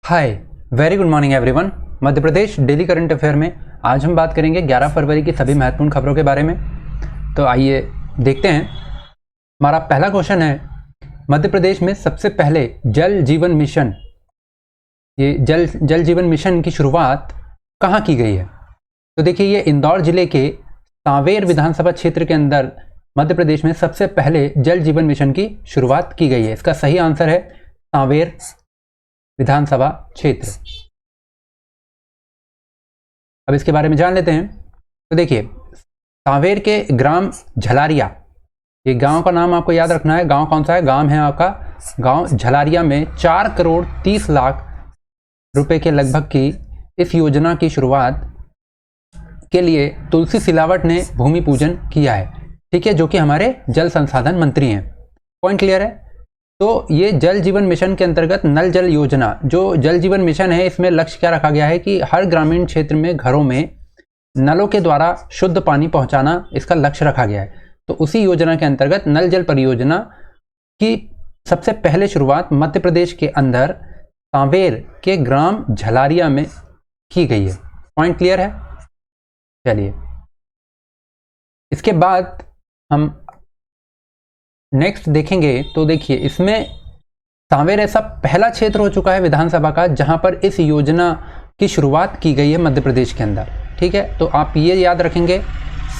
हाय, very good morning everyone. Madhya Pradesh daily current affair में आज हम बात करेंगे 11 फरवरी की सभी महत्वपूर्ण खबरों के बारे में। तो आइए देखते हैं। हमारा पहला क्वेश्चन है, मध्य प्रदेश में सबसे पहले जल जीवन मिशन, ये जल जीवन मिशन की शुरुआत कहाँ की गई है? तो देखिए, ये इंदौर जिले के सांवेर विधानसभा क्षेत्र के अंदर मध्य प्रदेश में सबसे पहले जल जीवन मिशन की शुरुआत की गई है। इसका सही आंसर है सांवेर विधानसभा क्षेत्र। अब इसके बारे में जान लेते हैं। तो देखिए, सांवेर के ग्राम झलारिया, ये गांव का नाम आपको याद रखना है। गांव कौन सा है? गांव है आपका गांव झलारिया में 4 करोड़ 30 लाख रुपए के लगभग की इस योजना की शुरुआत के लिए तुलसी सिलावट ने भूमि पूजन किया है। ठीक है, जो कि हमारे जल संसाधन मंत्री हैं। पॉइंट क्लियर है? तो ये जल जीवन मिशन के अंतर्गत नल जल योजना, जो जल जीवन मिशन है, इसमें लक्ष्य क्या रखा गया है कि हर ग्रामीण क्षेत्र में घरों में नलों के द्वारा शुद्ध पानी पहुंचाना, इसका लक्ष्य रखा गया है। तो उसी योजना के अंतर्गत नल जल परियोजना की सबसे पहले शुरुआत मध्य प्रदेश के अंदर सांवेर के ग्राम झलारिया में की गई है। पॉइंट क्लियर है? चलिए, इसके बाद हम नेक्स्ट देखेंगे। तो देखिए, इसमें सांवेर ऐसा पहला क्षेत्र हो चुका है विधानसभा का जहां पर इस योजना की शुरुआत की गई है मध्य प्रदेश के अंदर। ठीक है, तो आप ये याद रखेंगे,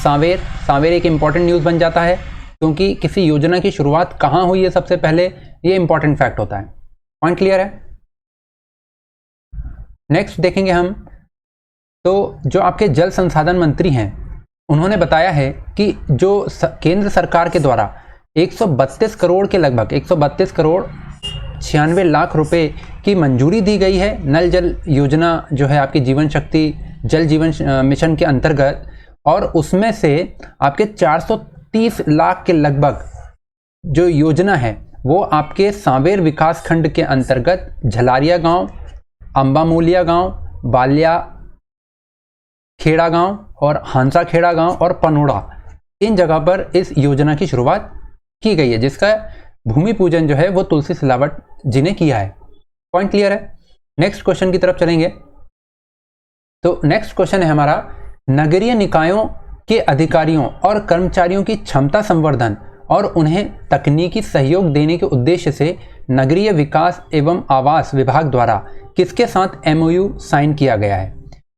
सांवेर एक इंपॉर्टेंट न्यूज़ बन जाता है, क्योंकि किसी योजना की शुरुआत कहाँ हुई है सबसे पहले, ये इंपॉर्टेंट फैक्ट होता है। पॉइंट क्लियर है? नेक्स्ट देखेंगे हम। तो जो आपके जल संसाधन मंत्री हैं, उन्होंने बताया है कि जो केंद्र सरकार के द्वारा 132 करोड़ के लगभग 132 करोड़ 96 लाख रुपए की मंजूरी दी गई है नल जल योजना, जो है आपकी जीवन शक्ति जल जीवन मिशन के अंतर्गत, और उसमें से आपके 430 लाख के लगभग जो योजना है वो आपके सांवेर विकास खंड के अंतर्गत झलारिया गांव, अंबामूलिया गांव, बालिया खेड़ा गांव और हांसा खेड़ा गांव और पनोड़ा, इन जगह पर इस योजना की शुरुआत की गई है, जिसका भूमि पूजन जो है वो तुलसी सिलावट जी ने किया है। पॉइंट क्लियर है? नेक्स्ट क्वेश्चन की तरफ चलेंगे। तो नेक्स्ट क्वेश्चन है हमारा, नगरीय निकायों के अधिकारियों और कर्मचारियों की क्षमता संवर्धन और उन्हें तकनीकी सहयोग देने के उद्देश्य से नगरीय विकास एवं आवास विभाग द्वारा किसके साथ MOU साइन किया गया है?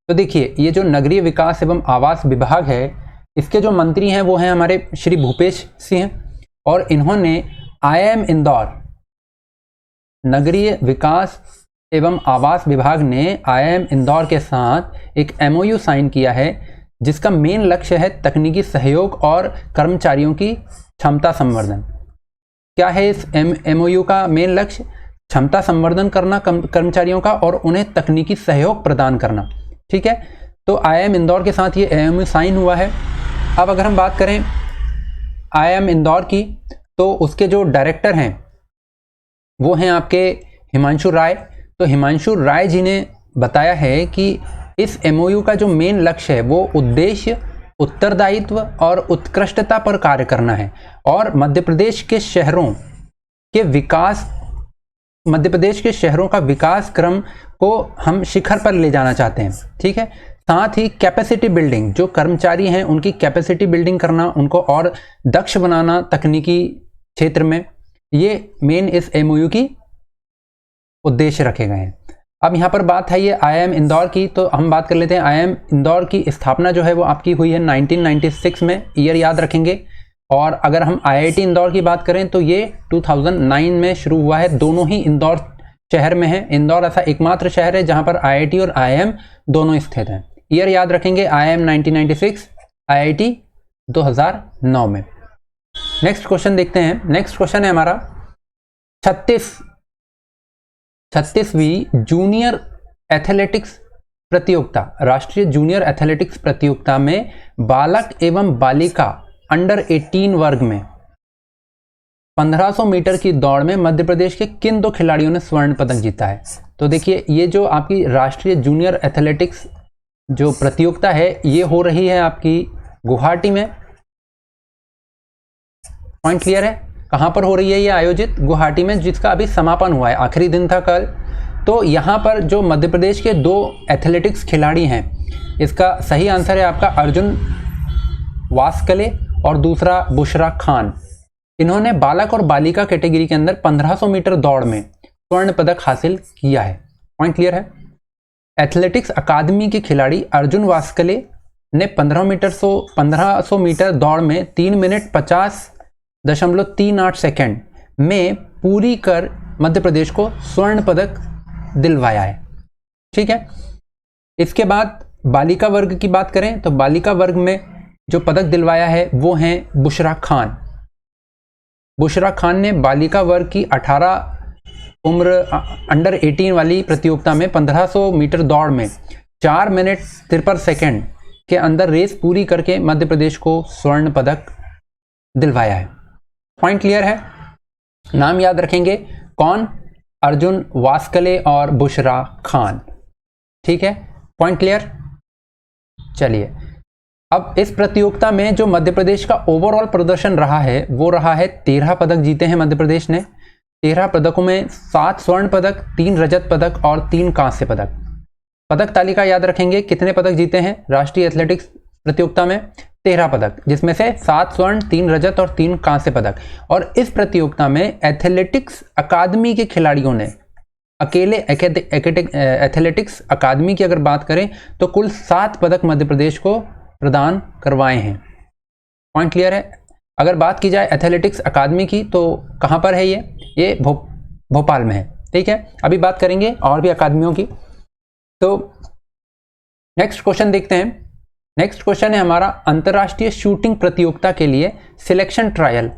तो देखिए, ये जो नगरीय विकास एवं आवास विभाग है, इसके जो मंत्री हैं वो हैं हमारे श्री भूपेश सिंह, और इन्होंने IIM इंदौर, नगरीय विकास एवं आवास विभाग ने IIM इंदौर के साथ एक MOU साइन किया है, जिसका मेन लक्ष्य है तकनीकी सहयोग और कर्मचारियों की क्षमता संवर्धन। क्या है इस MOU का मेन लक्ष्य? क्षमता संवर्धन करना कर्मचारियों का और उन्हें तकनीकी सहयोग प्रदान करना। ठीक है, तो IIM इंदौर के साथ ये MOU साइन हुआ है। अब अगर हम बात करें IIM इंदौर की, तो उसके जो डायरेक्टर हैं वो हैं आपके हिमांशु राय। तो हिमांशु राय जी ने बताया है कि इस MOU का जो मेन लक्ष्य है वो उद्देश्य, उत्तरदायित्व और उत्कृष्टता पर कार्य करना है, और मध्य प्रदेश के शहरों का विकास क्रम को हम शिखर पर ले जाना चाहते हैं। ठीक है, साथ ही कैपेसिटी बिल्डिंग, जो कर्मचारी हैं उनकी कैपेसिटी बिल्डिंग करना, उनको और दक्ष बनाना तकनीकी क्षेत्र में, ये मेन इस MOU की उद्देश्य रखे गए हैं। अब यहाँ पर बात है ये IIM इंदौर की, तो हम बात कर लेते हैं। IIM इंदौर की स्थापना जो है वो आपकी हुई है 1996 में, ईयर याद रखेंगे। और अगर हम IIT इंदौर की बात करें तो ये 2009 में शुरू हुआ है। दोनों ही इंदौर शहर में है। इंदौर ऐसा एकमात्र शहर है जहाँ पर IIT और IIM दोनों स्थित हैं। ईयर याद रखेंगे, IIM 1996, IIT 2009 में। नेक्स्ट क्वेश्चन देखते हैं। नेक्स्ट क्वेश्चन है हमारा 36वीं जूनियर एथलेटिक्स प्रतियोगिता, राष्ट्रीय जूनियर एथलेटिक्स प्रतियोगिता में बालक एवं बालिका अंडर 18 वर्ग में 1500 मीटर की दौड़ में मध्य प्रदेश के किन 2 खिलाड़ियों ने स्वर्ण पदक जीता है? तो देखिए, ये जो आपकी राष्ट्रीय जूनियर एथलेटिक्स जो प्रतियोगिता है, ये हो रही है आपकी गुवाहाटी में। पॉइंट क्लियर है? कहाँ पर हो रही है ये आयोजित? गुवाहाटी में, जिसका अभी समापन हुआ है, आखिरी दिन था कल। तो यहाँ पर जो मध्य प्रदेश के 2 एथलेटिक्स खिलाड़ी हैं, इसका सही आंसर है आपका अर्जुन वास्कले और दूसरा बुशरा खान। इन्होंने बालक और बालिका कैटेगरी के अंदर 1500 मीटर दौड़ में स्वर्ण पदक हासिल किया है। पॉइंट क्लियर है। एथलेटिक्स अकादमी के खिलाड़ी अर्जुन वास्कले ने 1500 मीटर दौड़ में 3 मिनट 50.38 सेकेंड में पूरी कर मध्य प्रदेश को स्वर्ण पदक दिलवाया है। ठीक है। इसके बाद बालिका वर्ग की बात करें तो बालिका वर्ग में जो पदक दिलवाया है वो हैं बुशरा खान। बुशरा खान ने बालिका वर्ग की 18 उम्र अंडर 18 वाली प्रतियोगिता में 1500 मीटर दौड़ में 4 मिनट 53 सेकेंड के अंदर रेस पूरी करके मध्य प्रदेश को स्वर्ण पदक दिलवाया है। पॉइंट क्लियर है। नाम याद रखेंगे कौन? अर्जुन वास्कले और बुशरा खान। ठीक है, पॉइंट क्लियर। चलिए, अब इस प्रतियोगिता में जो मध्य प्रदेश का ओवरऑल प्रदर्शन रहा है वो रहा है 13 पदक जीते हैं मध्य प्रदेश ने। 13 पदकों में 7 स्वर्ण पदक, 3 रजत पदक और 3 कांस्य पदक। पदक तालिका याद रखेंगे, कितने पदक जीते हैं राष्ट्रीय एथलेटिक्स प्रतियोगिता में? 13 पदक, जिसमें से 7 स्वर्ण, 3 रजत और 3 कांस्य पदक। और इस प्रतियोगिता में एथलेटिक्स अकादमी के खिलाड़ियों ने अकेले एथलेटिक्स अकादमी की अगर बात करें तो कुल 7 पदक मध्य प्रदेश को प्रदान करवाए हैं। पॉइंट क्लियर है। अगर बात की जाए एथलेटिक्स अकादमी की तो कहाँ पर है ये भोपाल में है। ठीक है, अभी बात करेंगे और भी अकादमियों की। तो नेक्स्ट क्वेश्चन देखते हैं। नेक्स्ट क्वेश्चन है हमारा, अंतर्राष्ट्रीय शूटिंग प्रतियोगिता के लिए सिलेक्शन ट्रायल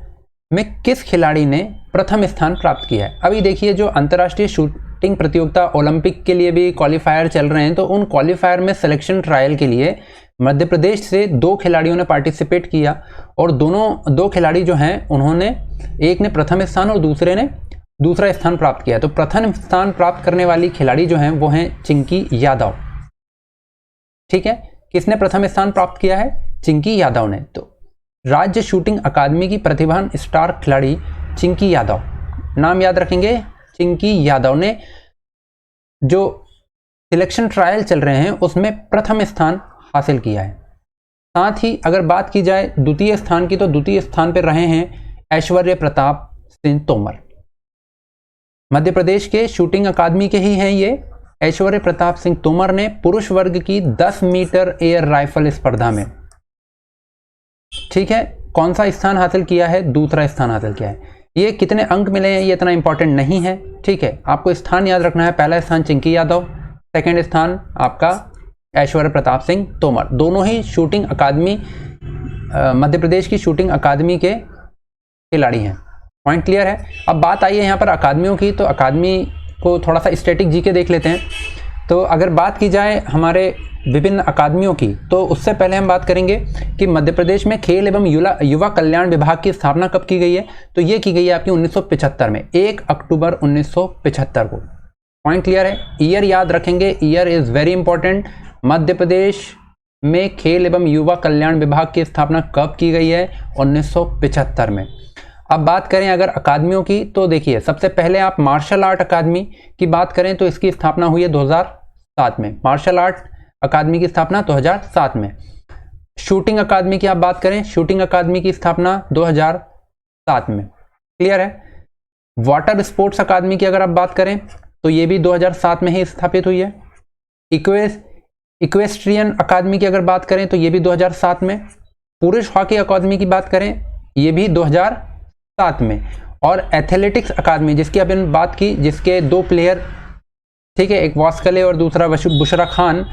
में किस खिलाड़ी ने प्रथम स्थान प्राप्त किया है? अभी देखिए, जो अंतर्राष्ट्रीय शूटिंग प्रतियोगिता ओलंपिक के लिए भी क्वालिफायर चल रहे हैं, तो उन क्वालिफायर में सिलेक्शन ट्रायल के लिए मध्य प्रदेश से 2 खिलाड़ियों ने पार्टिसिपेट किया और दोनों 2 खिलाड़ी जो हैं उन्होंने, एक ने प्रथम स्थान और दूसरे ने दूसरा स्थान प्राप्त किया। तो प्रथम स्थान प्राप्त करने वाली खिलाड़ी जो हैं वो हैं चिंकी यादव। ठीक है, किसने प्रथम स्थान प्राप्त किया है? चिंकी यादव ने। तो राज्य शूटिंग अकादमी की प्रतिभावान स्टार खिलाड़ी चिंकी यादव, नाम याद रखेंगे, चिंकी यादव ने जो सिलेक्शन ट्रायल चल रहे हैं उसमें प्रथम स्थान हासिल किया है। साथ ही अगर बात की जाए द्वितीय स्थान की, तो द्वितीय स्थान पर रहे हैं ऐश्वर्य प्रताप सिंह तोमर। मध्य प्रदेश के शूटिंग अकादमी के ही हैं ये। ऐश्वर्य प्रताप सिंह तोमर ने पुरुष वर्ग की 10 मीटर एयर राइफल स्पर्धा में, ठीक है, कौन सा स्थान हासिल किया है? दूसरा स्थान हासिल किया है। ये कितने अंक मिले हैं ये इतना इंपॉर्टेंट नहीं है। ठीक है, आपको स्थान याद रखना है। पहला स्थान चिंकी यादव, सेकंड स्थान आपका ऐश्वर्य प्रताप सिंह तोमर। दोनों ही शूटिंग अकादमी, मध्य प्रदेश की शूटिंग अकादमी के खिलाड़ी हैं। पॉइंट क्लियर है। अब बात आई है यहाँ पर अकादमियों की, तो अकादमी को थोड़ा सा स्टैटिक जीके देख लेते हैं। तो अगर बात की जाए हमारे विभिन्न अकादमियों की, तो उससे पहले हम बात करेंगे कि मध्य प्रदेश में खेल एवं युवा कल्याण विभाग की स्थापना कब की गई है? तो ये की गई है आपकी 1975 में, 1 अक्टूबर 1975 को। पॉइंट क्लियर है। ईयर याद रखेंगे, year is very important. Madhya Pradesh में खेल एवं युवा कल्याण विभाग की स्थापना कब की गई है? 1975 में। अब बात करें अगर अकादमियों की, तो देखिए, सबसे पहले आप मार्शल आर्ट अकादमी की बात करें तो इसकी स्थापना हुई है 2007 में। मार्शल आर्ट अकादमी की स्थापना 2007 में। शूटिंग अकादमी की आप बात करें, शूटिंग अकादमी की स्थापना 2007 में। क्लियर है। वाटर स्पोर्ट्स अकादमी की अगर आप बात करें तो ये भी 2007 में ही स्थापित हुई है। इक्वेस्ट्रियन अकादमी की अगर बात करें तो ये भी 2007 में। पुरुष हॉकी अकादमी की बात करें ये भी 2007 में। और एथलेटिक्स अकादमी जिसकी अभी बात की, जिसके 2 प्लेयर, ठीक है, एक वास्कले और दूसरा बुशरा खान,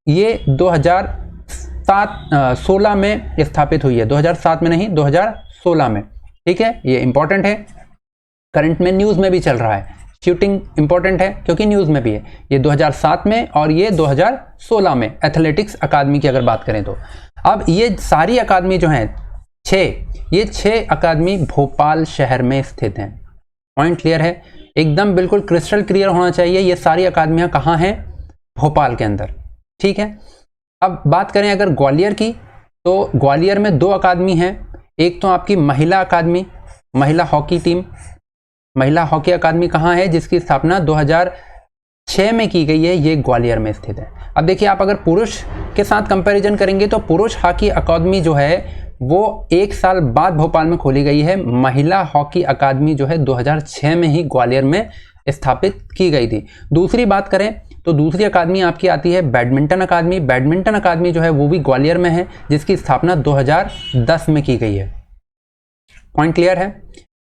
ये 2016 में स्थापित हुई है। 2007 में नहीं, 2016 में। ठीक है, ये इंपॉर्टेंट है, करंट में न्यूज़ में भी चल रहा है। शूटिंग इंपॉर्टेंट है क्योंकि न्यूज़ में भी है। ये 2007 में और ये 2016 में एथलेटिक्स अकादमी की अगर बात करें तो। अब ये सारी अकादमी जो हैं 6 अकादमी भोपाल शहर में स्थित हैं। पॉइंट क्लियर है, एकदम बिल्कुल क्रिस्टल क्लियर होना चाहिए। ये सारी अकादमियां कहाँ हैं? भोपाल के अंदर। ठीक है। अब बात करें अगर ग्वालियर की, तो ग्वालियर में 2 अकादमी हैं। एक तो आपकी महिला अकादमी, महिला हॉकी टीम, महिला हॉकी अकादमी कहाँ है? जिसकी स्थापना 2006 में की गई है, ये ग्वालियर में स्थित है। अब देखिए, आप अगर पुरुष के साथ कंपैरिजन करेंगे तो पुरुष हॉकी अकादमी जो है वो 1 साल बाद भोपाल में खोली गई है। महिला हॉकी अकादमी जो है 2006 में ही ग्वालियर में स्थापित की गई थी। दूसरी बात करें तो दूसरी अकादमी आपकी आती है बैडमिंटन अकादमी। बैडमिंटन अकादमी जो है वो भी ग्वालियर में है, जिसकी स्थापना 2010 में की गई है। पॉइंट क्लियर है।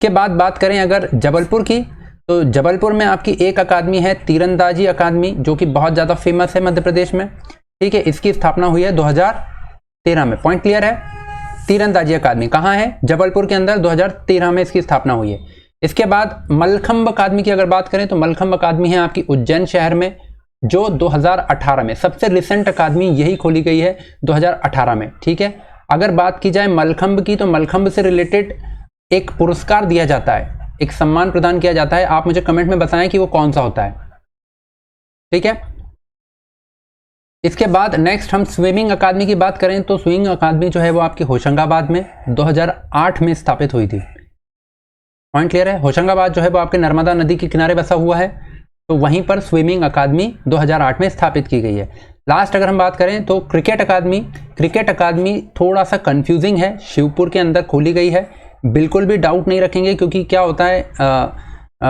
के बाद बात करें अगर जबलपुर की, तो जबलपुर में आपकी एक अकादमी है तीरंदाजी अकादमी, जो कि बहुत ज़्यादा फेमस है मध्य प्रदेश में। ठीक है, इसकी स्थापना हुई है 2013 में। पॉइंट क्लियर है। तीरंदाजी अकादमी कहाँ है? जबलपुर के अंदर 2013 में इसकी स्थापना हुई है। इसके बाद मलखंब अकादमी की अगर बात करें तो मलखंब अकादमी है आपकी उज्जैन शहर में, जो 2018 में, सबसे रिसेंट अकादमी यही खोली गई है 2018 में। ठीक है, अगर बात की जाए मलखंब की, तो मलखंब से रिलेटेड एक पुरस्कार दिया जाता है, एक सम्मान प्रदान किया जाता है। आप मुझे कमेंट में बताएं कि वो कौन सा होता है। ठीक है, इसके बाद नेक्स्ट हम स्विमिंग अकादमी की बात करें तो स्विमिंग अकादमी जो है वो आपकी होशंगाबाद में 2008 में स्थापित हुई थी। पॉइंट क्लियर है। होशंगाबाद जो है वो आपके नर्मदा नदी के किनारे बसा हुआ है, तो वहीं पर स्विमिंग अकादमी 2008 में स्थापित की गई है। लास्ट अगर हम बात करें तो क्रिकेट अकादमी, क्रिकेट अकादमी थोड़ा सा कंफ्यूजिंग है, शिवपुर के अंदर खोली गई है। बिल्कुल भी डाउट नहीं रखेंगे, क्योंकि क्या होता है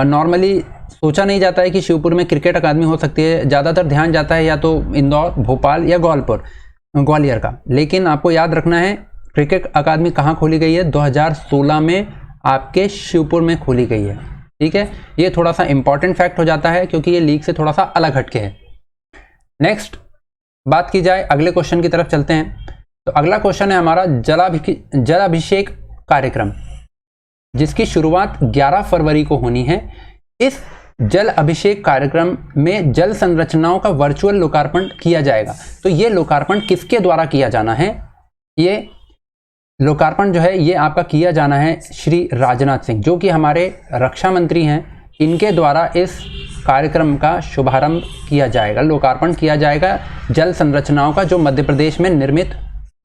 नॉर्मली सोचा नहीं जाता है कि शिवपुर में क्रिकेट अकादमी हो सकती है। ज़्यादातर ध्यान जाता है या तो इंदौर, भोपाल या ग्वालियर का। लेकिन आपको याद रखना है क्रिकेट अकादमी कहाँ खोली गई है, 2016 में आपके शिवपुर में खोली गई है। ठीक है, ये थोड़ा सा इंपॉर्टेंट फैक्ट हो जाता है, क्योंकि ये लीग से थोड़ा सा अलग हटके है। नेक्स्ट बात की जाए, अगले क्वेश्चन की तरफ चलते हैं। तो अगला क्वेश्चन है हमारा जल अभिषेक कार्यक्रम, जिसकी शुरुआत 11 फरवरी को होनी है। इस जल अभिषेक कार्यक्रम में जल संरचनाओं का वर्चुअल लोकार्पण किया जाएगा। तो ये लोकार्पण किसके द्वारा किया जाना है? ये लोकार्पण जो है ये आपका किया जाना है श्री राजनाथ सिंह, जो कि हमारे रक्षा मंत्री हैं। इनके द्वारा इस कार्यक्रम का शुभारंभ किया जाएगा, लोकार्पण किया जाएगा जल संरचनाओं का, जो मध्य प्रदेश में निर्मित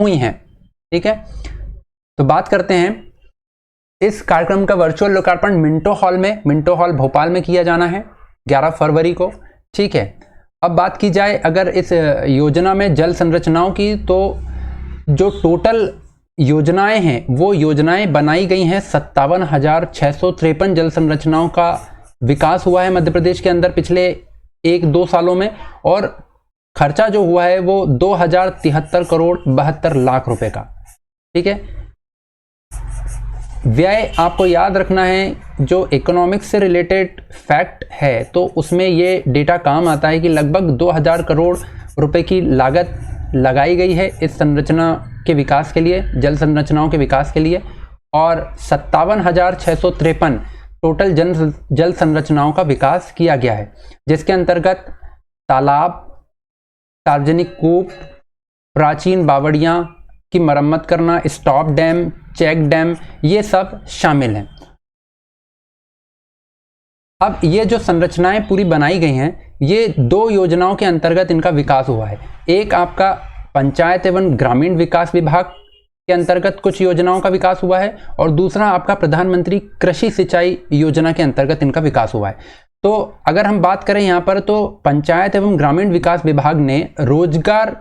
हुई हैं। ठीक है, तो बात करते हैं इस कार्यक्रम का वर्चुअल लोकार्पण मिंटो हॉल भोपाल में किया जाना है 11 फरवरी को। ठीक है, अब बात की जाए अगर इस योजना में जल संरचनाओं की, तो जो टोटल योजनाएं हैं वो योजनाएं बनाई गई हैं 57,653 जल संरचनाओं का विकास हुआ है मध्य प्रदेश के अंदर पिछले 1-2 सालों में, और खर्चा जो हुआ है वो 2073 करोड़ 72 लाख रुपए का। ठीक है, व्यय आपको याद रखना है, जो इकोनॉमिक्स से रिलेटेड फैक्ट है तो उसमें ये डेटा काम आता है कि लगभग 2000 करोड़ रुपए की लागत लगाई गई है इस संरचना के विकास के लिए, जल संरचनाओं के विकास के लिए, और 57,653 टोटल जल संरचनाओं का विकास किया गया है, जिसके अंतर्गत तालाब, सार्वजनिक कूप, प्राचीन बावड़ियां की मरम्मत करना, स्टॉप डैम, चेक डैम, ये सब शामिल हैं। अब ये जो संरचनाएं पूरी बनाई गई हैं, ये 2 योजनाओं के अंतर्गत इनका विकास हुआ है। एक आपका पंचायत एवं ग्रामीण विकास विभाग के अंतर्गत कुछ योजनाओं का विकास हुआ है, और दूसरा आपका प्रधानमंत्री कृषि सिंचाई योजना के अंतर्गत इनका विकास हुआ है। तो अगर हम बात करें यहाँ पर, तो पंचायत एवं ग्रामीण विकास विभाग ने रोजगार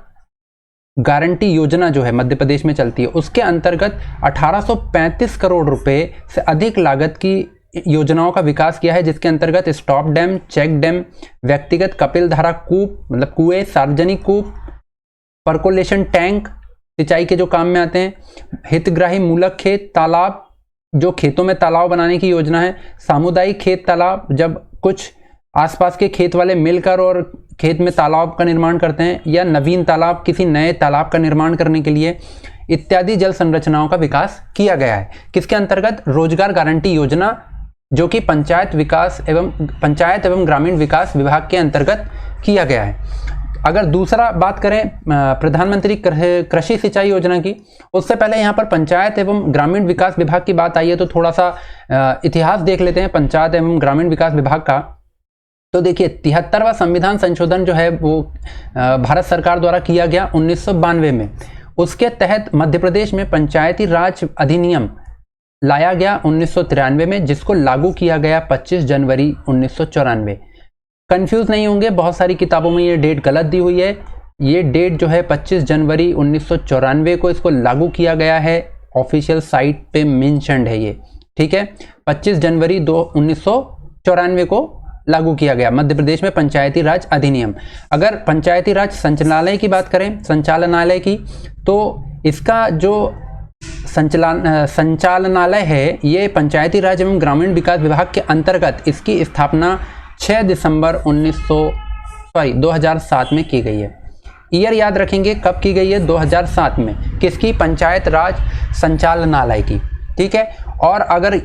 गारंटी योजना जो है मध्य प्रदेश में चलती है, उसके अंतर्गत 1835 करोड़ रुपए से अधिक लागत की योजनाओं का विकास किया है, जिसके अंतर्गत स्टॉप डैम, चेक डैम, व्यक्तिगत कपिल धारा कूप मतलब कुएं, सार्वजनिक कूप, परकोलेशन टैंक सिंचाई के जो काम में आते हैं, हितग्राही मूलक खेत तालाब, जो खेतों में तालाब बनाने की योजना है, सामुदायिक खेत तालाब, जब कुछ आसपास के खेत वाले मिलकर और खेत में तालाब का निर्माण करते हैं, या नवीन तालाब, किसी नए तालाब का निर्माण करने के लिए, इत्यादि जल संरचनाओं का विकास किया गया है। किसके अंतर्गत? रोजगार गारंटी योजना, जो कि पंचायत एवं ग्रामीण विकास विभाग के अंतर्गत किया गया है। अगर दूसरा बात करें प्रधानमंत्री कृषि सिंचाई योजना की, उससे पहले यहाँ पर पंचायत एवं ग्रामीण विकास विभाग की बात आई है, तो थोड़ा सा इतिहास देख लेते हैं पंचायत एवं ग्रामीण विकास विभाग का। तो देखिए 73वां संविधान संशोधन जो है वो भारत सरकार द्वारा किया गया 1992 में। उसके तहत मध्य प्रदेश में पंचायती राज अधिनियम लाया गया 1993 में, जिसको लागू किया गया 25 जनवरी 1994। कंफ्यूज नहीं होंगे, बहुत सारी किताबों में ये डेट गलत दी हुई है। ये डेट जो है 25 जनवरी 1994 को इसको लागू किया गया है, ऑफिशियल साइट पे मेंशन्ड है ये, ठीक है। 25 जनवरी 1994 को लागू किया गया मध्य प्रदेश में पंचायती राज अधिनियम। अगर पंचायती राज संचालनालय की बात करें, संचालनालय की, तो इसका जो संचालनालय है ये पंचायती राज एवं ग्रामीण विकास विभाग के अंतर्गत इसकी स्थापना 6 दिसंबर 2007 में की गई है। ईयर याद रखेंगे कब की गई है, 2007 में। किसकी? पंचायत राज संचालनालय की, ठीक है। और अगर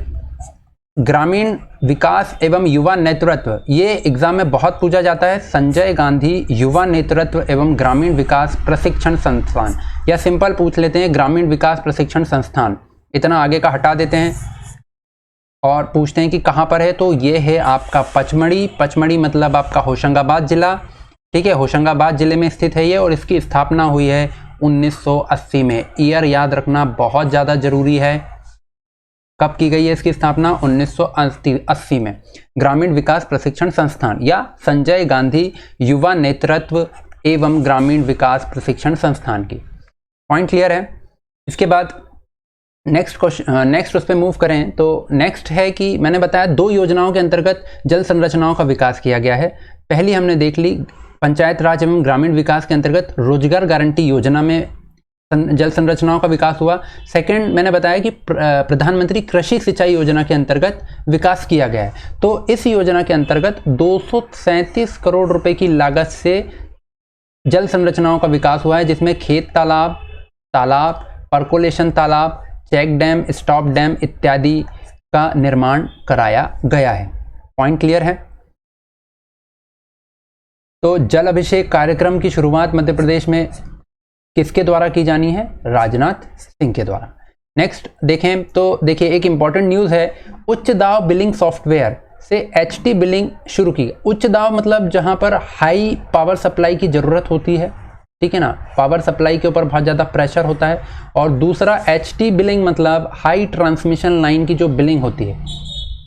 ग्रामीण विकास एवं युवा नेतृत्व, ये एग्जाम में बहुत पूछा जाता है, संजय गांधी युवा नेतृत्व एवं ग्रामीण विकास प्रशिक्षण संस्थान, या सिंपल पूछ लेते हैं ग्रामीण विकास प्रशिक्षण संस्थान, इतना आगे का हटा देते हैं और पूछते हैं कि कहाँ पर है, तो ये है आपका पचमढ़ी। पचमढ़ी मतलब आपका होशंगाबाद जिला, ठीक है, होशंगाबाद जिले में स्थित है ये, और इसकी स्थापना हुई है 1980 में। ईयर याद रखना बहुत ज़्यादा जरूरी है, कब की गई है इसकी स्थापना? 1980 में। ग्रामीण विकास प्रशिक्षण संस्थान या संजय गांधी युवा नेतृत्व एवं ग्रामीण विकास प्रशिक्षण संस्थान की। पॉइंट क्लियर है? इसके बाद नेक्स्ट उस पर मूव करें तो नेक्स्ट है कि मैंने बताया 2 योजनाओं के अंतर्गत जल संरचनाओं का विकास किया गया है। पहली हमने देख ली पंचायत राज एवं ग्रामीण विकास के अंतर्गत रोजगार गारंटी योजना में जल संरचनाओं का विकास हुआ। सेकंड मैंने बताया कि प्रधानमंत्री कृषि सिंचाई योजना के अंतर्गत विकास किया गया है। तो इस योजना के अंतर्गत 237 करोड़ रुपए की लागत से जल संरचनाओं का विकास हुआ है, जिसमें खेत तालाब, पर्कोलेशन तालाब, चेक डैम, स्टॉप डैम इत्यादि का निर्माण कराया गया है। पॉइंट क्लियर है? तो जल अभिषेक कार्यक्रम की शुरुआत मध्य प्रदेश में किसके द्वारा की जानी है? राजनाथ सिंह के द्वारा। नेक्स्ट देखें तो देखिए एक इंपॉर्टेंट न्यूज़ है, उच्च दाब बिलिंग सॉफ्टवेयर से HT बिलिंग शुरू की। उच्च दाब मतलब जहां पर हाई पावर सप्लाई की ज़रूरत होती है, ठीक है ना, पावर सप्लाई के ऊपर बहुत ज़्यादा प्रेशर होता है। और दूसरा HT बिलिंग मतलब हाई ट्रांसमिशन लाइन की जो बिलिंग होती है,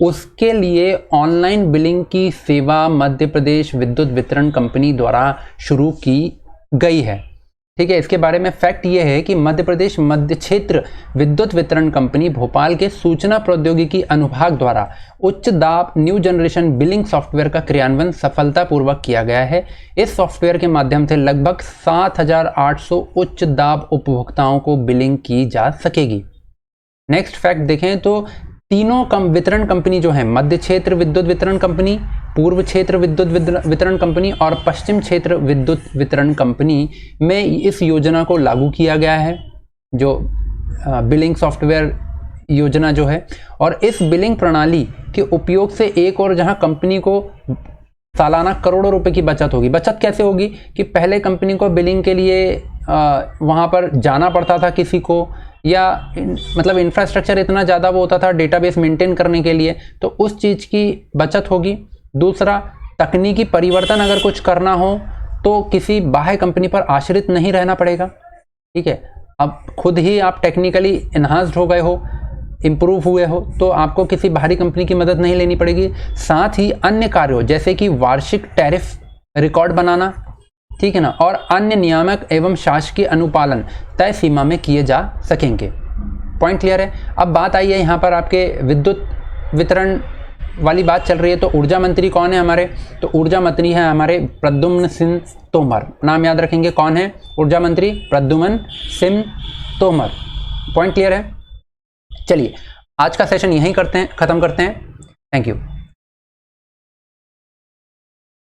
उसके लिए ऑनलाइन बिलिंग की सेवा मध्य प्रदेश विद्युत वितरण कंपनी द्वारा शुरू की गई है, ठीक है। इसके बारे में फैक्ट ये है कि मध्य प्रदेश मध्य क्षेत्र विद्युत वितरण कंपनी भोपाल के सूचना प्रौद्योगिकी अनुभाग द्वारा उच्च दाब न्यू जनरेशन बिलिंग सॉफ्टवेयर का क्रियान्वयन सफलतापूर्वक किया गया है। इस सॉफ्टवेयर के माध्यम से लगभग 7,800 उच्च दाब उपभोक्ताओं को बिलिंग की जा सकेगी। नेक्स्ट फैक्ट देखें तो तीनों वितरण कंपनी जो है, मध्य क्षेत्र विद्युत वितरण कंपनी, पूर्व क्षेत्र विद्युत वितरण कंपनी और पश्चिम क्षेत्र विद्युत वितरण कंपनी में इस योजना को लागू किया गया है, जो बिलिंग सॉफ्टवेयर योजना जो है। और इस बिलिंग प्रणाली के उपयोग से एक और जहां कंपनी को सालाना करोड़ों रुपए की बचत होगी। बचत कैसे होगी कि पहले कंपनी को बिलिंग के लिए वहां पर जाना पड़ता था किसी को, या मतलब इंफ्रास्ट्रक्चर इतना ज़्यादा वो होता था डेटाबेस मेंटेन करने के लिए, तो उस चीज़ की बचत होगी। दूसरा, तकनीकी परिवर्तन अगर कुछ करना हो तो किसी बाह्य कंपनी पर आश्रित नहीं रहना पड़ेगा, ठीक है। अब खुद ही आप टेक्निकली इन्हांस्ड हो गए हो, इम्प्रूव हुए हो, तो आपको किसी बाहरी कंपनी की मदद नहीं लेनी पड़ेगी। साथ ही अन्य कार्यों जैसे कि वार्षिक टैरिफ रिकॉर्ड बनाना, ठीक है ना, और अन्य नियामक एवं शासकीय अनुपालन तय सीमा में किए जा सकेंगे। पॉइंट क्लियर है? अब बात आई है यहाँ पर आपके विद्युत वितरण वाली बात चल रही है, तो ऊर्जा मंत्री कौन है हमारे? तो ऊर्जा मंत्री है हमारे प्रद्युम्न सिंह तोमर। नाम याद रखेंगे, कौन है ऊर्जा मंत्री? प्रद्युम्न सिंह तोमर। पॉइंट क्लियर है? चलिए आज का सेशन यहीं खत्म करते हैं। Thank you.